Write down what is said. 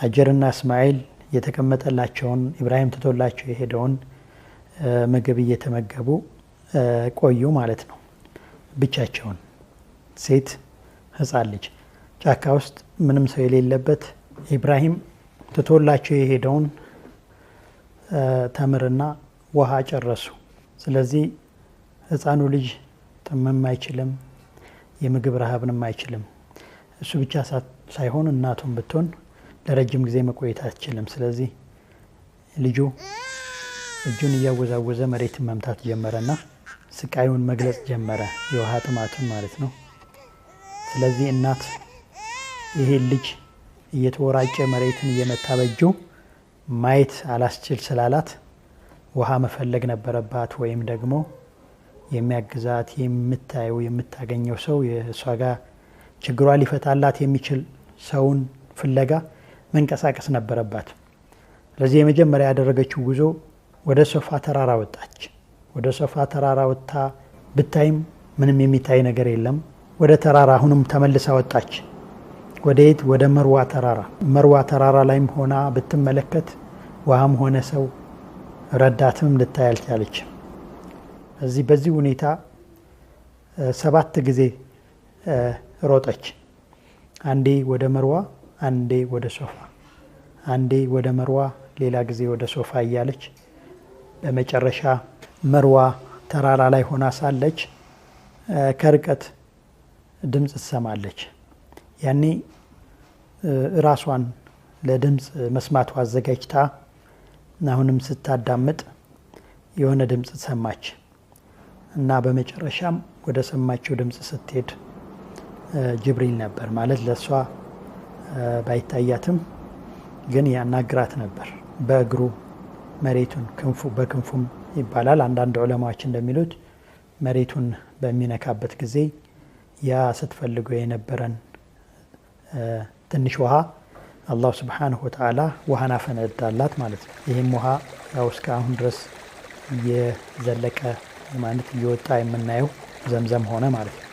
ሀጀርና እስማኤል የተቀመጠላቸውን ኢብራሂም ትቶላቸው የሄደውን ምግብ እየተመገቡ ቆዩ ማለት ነው። ብቻቸውን ሴት ህፃን ልጅ ጫካ ውስጥ ምንም ሰው የሌለበት ኢብራሂም ትቶላቸው የሄደውን ተምርና ውሃ ጨረሱ። ስለዚህ ህፃኑ ልጅ ጥምም አይችልም፣ የምግብ ረሃብንም አይችልም። እሱ ብቻ ሳይሆን እናቱም ብትሆን ለረጅም ጊዜ መቆየት አትችልም። ስለዚህ ልጁ እጁን እያወዛወዘ መሬትን መምታት ጀመረና ስቃዩን መግለጽ ጀመረ፣ የውሃ ጥማቱን ማለት ነው። ስለዚህ እናት ይሄ ልጅ እየተወራጨ መሬትን እየመታ በእጁ ማየት አላስችል ስላላት ውሃ መፈለግ ነበረባት፣ ወይም ደግሞ የሚያግዛት የምታየው የምታገኘው ሰው የእሷ ጋር ችግሯ ሊፈታላት የሚችል ሰውን ፍለጋ መንቀሳቀስ ነበረባት። ስለዚህ የመጀመሪያ ያደረገችው ጉዞ ወደ ሶፋ ተራራ ወጣች። ወደ ሶፋ ተራራ ወጥታ ብታይም ምንም የሚታይ ነገር የለም። ወደ ተራራ አሁንም ተመልሳ ወጣች። ወደየት? ወደ መርዋ ተራራ። መርዋ ተራራ ላይም ሆና ብትመለከት ውሃም ሆነ ሰው ረዳትም ልታይ አልቻለች። በዚህ ሁኔታ 7 ጊዜ ሮጠች። አንዴ ወደ መርዋ፣ አንዴ ወደ ሶፋ፣ አንዴ ወደ መርዋ፣ ሌላ ጊዜ ወደ ሶፋ እያለች በመጨረሻ መርዋ ተራራ ላይ ሆና ሳለች ከርቀት ድምፅ ትሰማለች። ያኔ ራሷን ለድምፅ መስማቷ አዘጋጅታ አሁንም ስታዳምጥ የሆነ ድምፅ ሰማች እና በመጨረሻም ወደ ሰማችው ድምፅ ስትሄድ ጅብሪል ነበር። ማለት ለሷ ባይታያትም ግን ያናግራት ነበር በእግሩ መሬቱን በክንፉም ይባላል። አንዳንድ ዑለማዎች እንደሚሉት መሬቱን በሚነካበት ጊዜ ያ ስትፈልገው የነበረን ትንሽ ውሃ አላህ ሱብሓነሁ ወተዓላ ውሃን አፈነዳላት ማለት ነው። ይህም ውሃ ያው እስከ አሁን ድረስ እየዘለቀ ማለት እየወጣ የምናየው ዘምዘም ሆነ ማለት ነው።